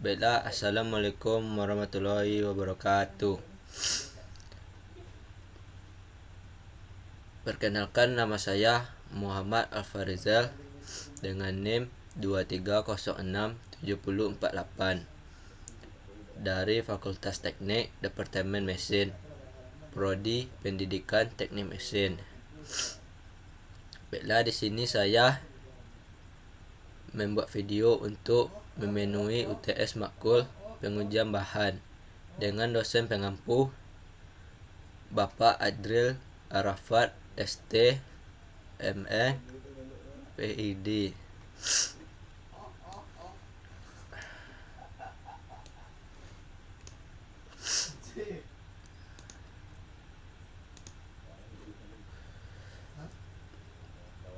Baiklah, Assalamualaikum warahmatullahi wabarakatuh. Perkenalkan, nama saya Muhammad Alfarizal dengan NIM 23067048 dari Fakultas Teknik Departemen Mesin, Prodi Pendidikan Teknik Mesin. Baiklah, di sini saya membuat video untuk memenuhi UTS Makul pengujian bahan dengan dosen pengampu Bapak Adril Arafat ST ME PID.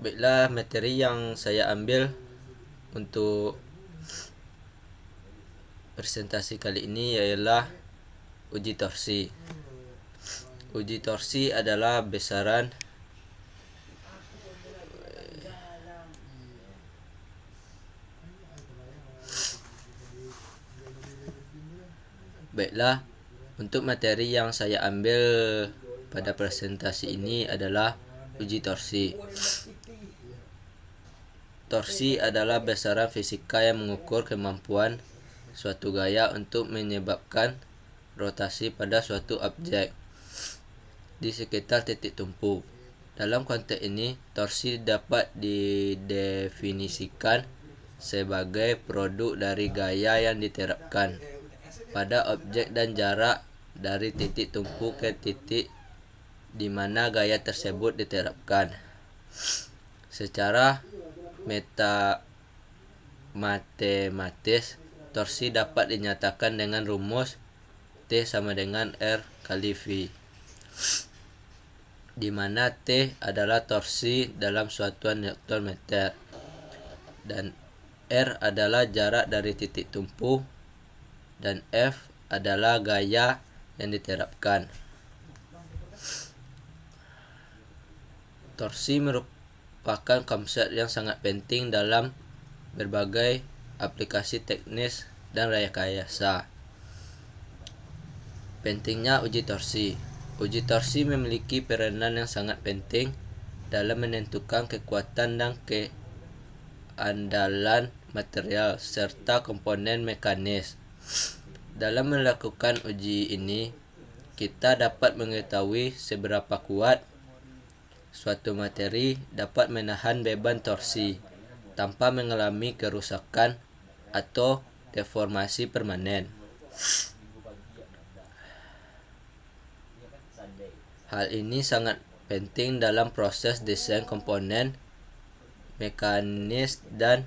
Baiklah, materi yang saya ambil untuk presentasi kali ini ialah uji torsi. Uji torsi adalah besaran Baiklah, untuk materi yang saya ambil pada presentasi ini adalah uji torsi. Torsi adalah besaran fisika yang mengukur kemampuan suatu gaya untuk menyebabkan rotasi pada suatu objek di sekitar titik tumpu. Dalam konteks ini, torsi dapat didefinisikan sebagai produk dari gaya yang diterapkan pada objek dan jarak dari titik tumpu ke titik di mana gaya tersebut diterapkan. Secara matematis, torsi dapat dinyatakan dengan rumus T sama dengan R kali V, di mana T adalah torsi dalam satuan Newton meter dan R adalah jarak dari titik tumpu dan F adalah gaya yang diterapkan. Torsi merupakan konsep yang sangat penting dalam berbagai aplikasi teknis dan rekayasa. Pentingnya uji torsi. Uji torsi memiliki peranan yang sangat penting dalam menentukan kekuatan dan keandalan material serta komponen mekanis. Dalam melakukan uji ini, kita dapat mengetahui seberapa kuat suatu materi dapat menahan beban torsi tanpa mengalami kerusakan atau deformasi permanen. Hal ini sangat penting dalam proses desain komponen mekanis dan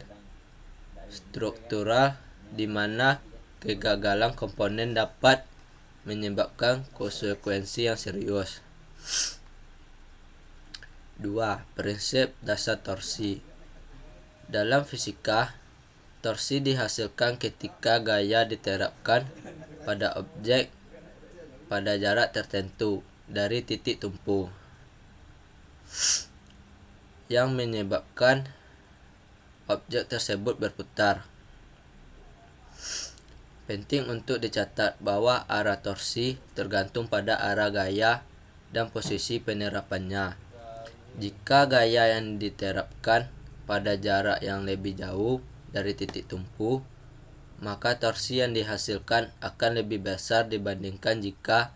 struktural, di mana kegagalan komponen dapat menyebabkan konsekuensi yang serius. 2. Prinsip dasar torsi. Dalam fisika, torsi dihasilkan ketika gaya diterapkan pada objek pada jarak tertentu dari titik tumpu, yang menyebabkan objek tersebut berputar. Penting untuk dicatat bahwa arah torsi tergantung pada arah gaya dan posisi penerapannya. Jika gaya yang diterapkan pada jarak yang lebih jauh dari titik tumpu, maka torsi yang dihasilkan akan lebih besar dibandingkan jika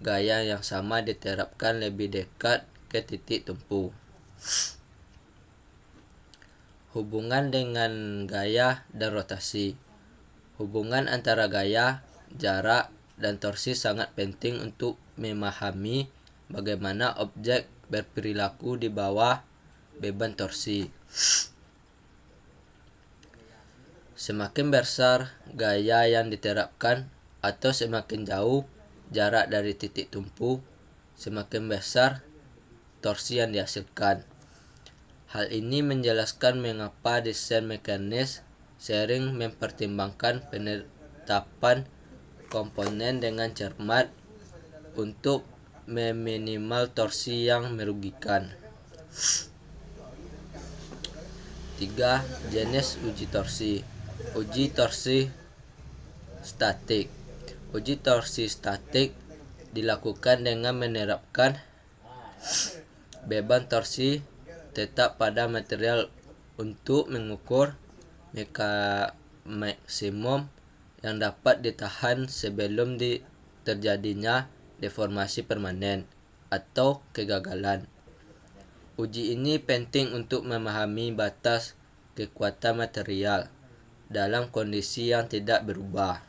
gaya yang sama diterapkan lebih dekat ke titik tumpu. Hubungan dengan gaya dan rotasi. Hubungan antara gaya, jarak, dan torsi sangat penting untuk memahami bagaimana objek berperilaku di bawah beban torsi. Semakin besar gaya yang diterapkan atau semakin jauh jarak dari titik tumpu, semakin besar torsi yang dihasilkan. Hal ini menjelaskan mengapa desain mekanis sering mempertimbangkan penetapan komponen dengan cermat untuk meminimal torsi yang merugikan. 3. Jenis uji torsi. Uji torsi statik. Uji torsi statik dilakukan dengan menerapkan beban torsi tetap pada material untuk mengukur maksimum yang dapat ditahan sebelum terjadinya deformasi permanen atau kegagalan. Uji ini penting untuk memahami batas kekuatan material dalam kondisi yang tidak berubah,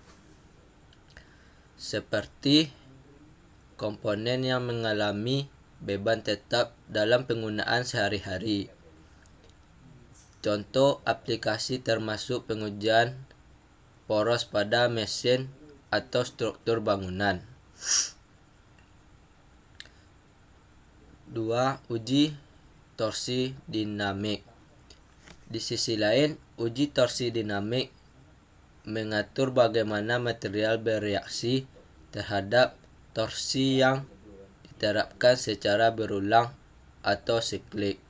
seperti komponen yang mengalami beban tetap dalam penggunaan sehari-hari. Contoh aplikasi termasuk pengujian poros pada mesin atau struktur bangunan. 2. Uji torsi dinamik. Di sisi lain, uji torsi dinamik mengatur bagaimana material bereaksi terhadap torsi yang diterapkan secara berulang atau siklik.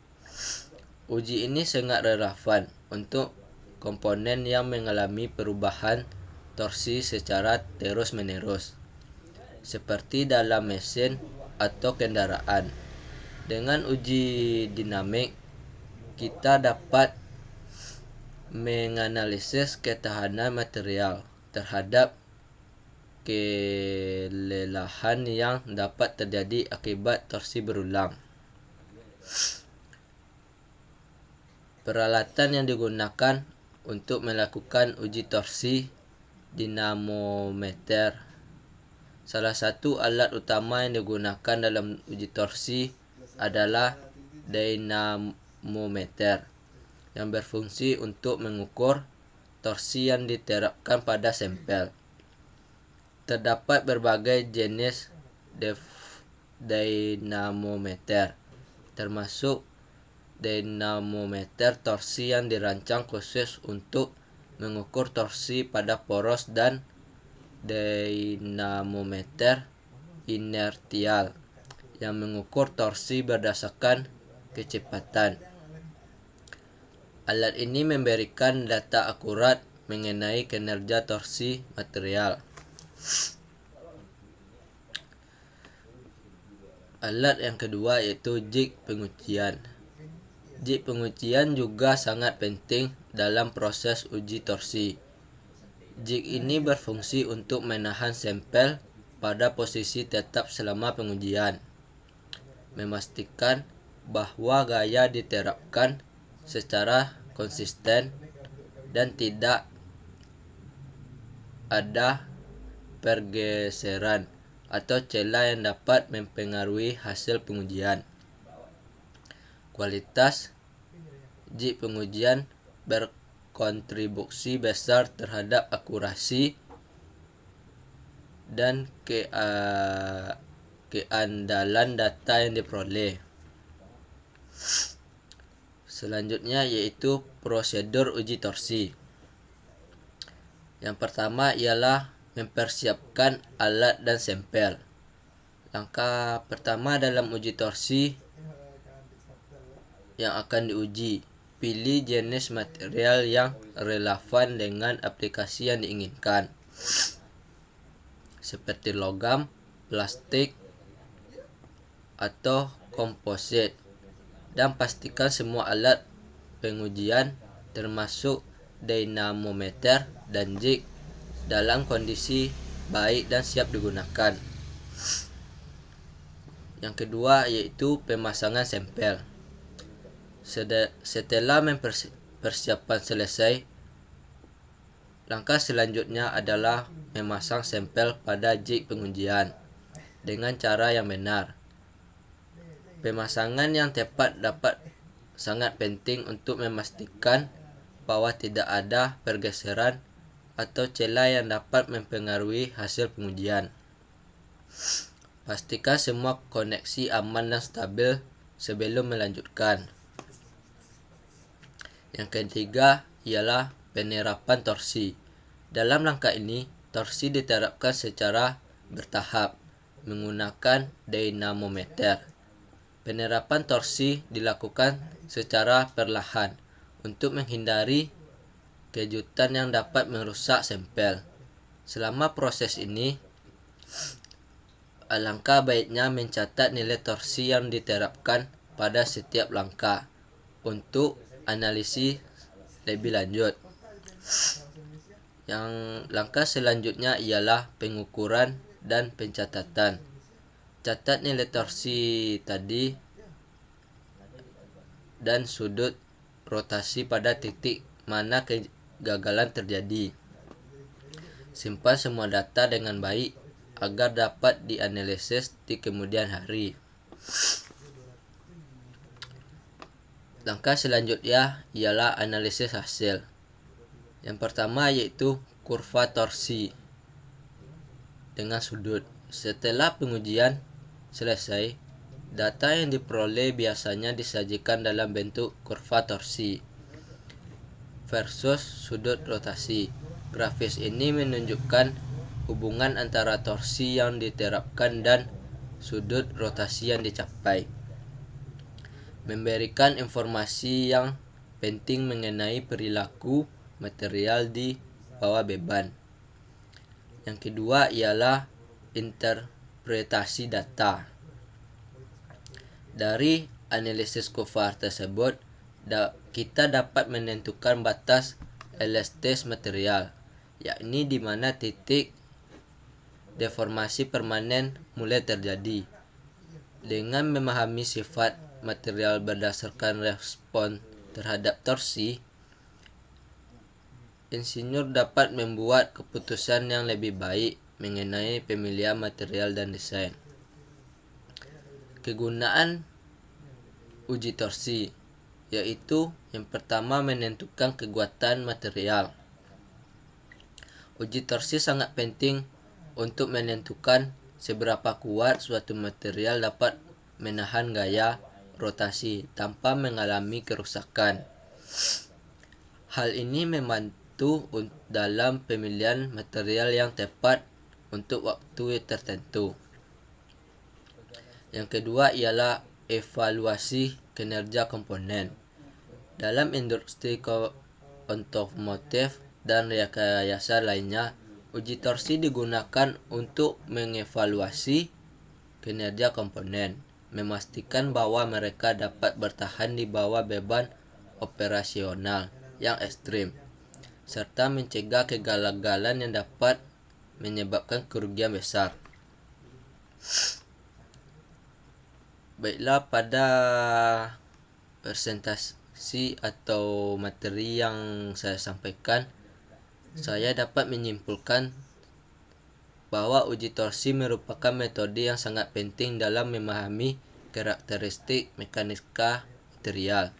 Uji ini sangat relevan untuk komponen yang mengalami perubahan torsi secara terus-menerus, seperti dalam mesin atau kendaraan. Dengan uji dinamik, kita dapat menganalisis ketahanan material terhadap kelelahan yang dapat terjadi akibat torsi berulang. Peralatan yang digunakan untuk melakukan uji torsi dinamometer. Salah satu alat utama yang digunakan dalam uji torsi adalah dinamometer, yang berfungsi untuk mengukur torsi yang diterapkan pada sampel. Terdapat berbagai jenis dinamometer, termasuk dinamometer torsi yang dirancang khusus untuk mengukur torsi pada poros dan dinamometer inertial yang mengukur torsi berdasarkan kecepatan. Alat ini memberikan data akurat mengenai kinerja torsi material. Alat yang kedua yaitu jig pengujian. Jig pengujian juga sangat penting dalam proses uji torsi. Jig ini berfungsi untuk menahan sampel pada posisi tetap selama pengujian, memastikan bahwa gaya diterapkan secara konsisten dan tidak ada pergeseran atau celah yang dapat mempengaruhi hasil pengujian. Kualitas jig pengujian berkontribusi besar terhadap akurasi dan keandalan data yang diperoleh. Selanjutnya yaitu prosedur uji torsi. Yang pertama ialah mempersiapkan alat dan sampel. Langkah pertama dalam uji torsi yang akan diuji, pilih jenis material yang relevan dengan aplikasi yang diinginkan, seperti logam, plastik, atau komposit, dan pastikan semua alat pengujian termasuk dinamometer dan jig dalam kondisi baik dan siap digunakan. Yang kedua yaitu pemasangan sampel. Setelah persiapan selesai, langkah selanjutnya adalah memasang sampel pada jig pengujian dengan cara yang benar. Pemasangan yang tepat sangat penting untuk memastikan bahwa tidak ada pergeseran atau celah yang dapat mempengaruhi hasil pengujian. Pastikan semua koneksi aman dan stabil sebelum melanjutkan. Yang ketiga ialah penerapan torsi. Dalam langkah ini, torsi diterapkan secara bertahap menggunakan dinamometer. Penerapan torsi dilakukan secara perlahan untuk menghindari kejutan yang dapat merusak sampel. Selama proses ini, alangkah baiknya mencatat nilai torsi yang diterapkan pada setiap langkah untuk analisis lebih lanjut. Yang langkah selanjutnya ialah pengukuran dan pencatatan. Catat nilai torsi tadi dan sudut rotasi pada titik mana kegagalan terjadi. Simpan semua data dengan baik agar dapat dianalisis di kemudian hari. Langkah selanjutnya ialah analisis hasil. Yang pertama yaitu kurva torsi dengan sudut. Setelah pengujian selesai, data yang diperoleh biasanya disajikan dalam bentuk kurva torsi versus sudut rotasi. Grafis ini menunjukkan hubungan antara torsi yang diterapkan dan sudut rotasi yang dicapai, memberikan informasi yang penting mengenai perilaku material di bawah beban. Yang kedua ialah interpretasi data. Dari analisis kurva tersebut, kita dapat menentukan batas elastis material, yakni di mana titik deformasi permanen mulai terjadi. Dengan memahami sifat material berdasarkan respon terhadap torsi, insinyur dapat membuat keputusan yang lebih baik mengenai pemilihan material dan desain. Kegunaan uji torsi yaitu yang pertama menentukan kekuatan material. Uji torsi sangat penting untuk menentukan seberapa kuat suatu material dapat menahan gaya rotasi tanpa mengalami kerusakan. Hal ini membantu dalam pemilihan material yang tepat untuk waktu tertentu. Yang kedua ialah evaluasi kinerja komponen. Dalam industri otomotif dan rekayasa lainnya, uji torsi digunakan untuk mengevaluasi kinerja komponen, memastikan bahwa mereka dapat bertahan di bawah beban operasional yang ekstrim, serta mencegah kegagalan yang dapat menyebabkan kerugian besar. Baiklah, pada presentasi atau materi yang saya sampaikan, saya dapat menyimpulkan bahwa uji torsi merupakan metode yang sangat penting dalam memahami karakteristik mekanika material.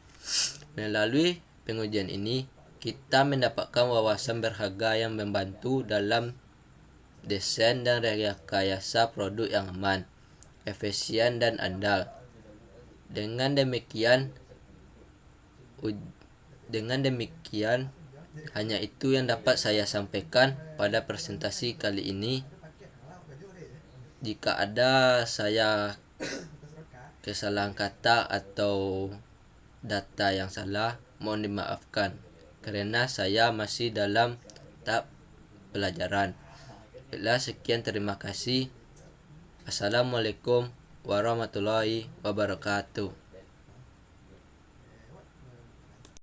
Melalui pengujian ini, kita mendapatkan wawasan berharga yang membantu dalam desain dan rekayasa produk yang aman, efisien dan andal. Dengan demikian, hanya itu yang dapat saya sampaikan pada presentasi kali ini. Jika ada saya kesalahan kata atau data yang salah, mohon dimaafkan karena saya masih dalam tahap pelajaran. Sekian, terima kasih. Assalamualaikum warahmatullahi wabarakatuh.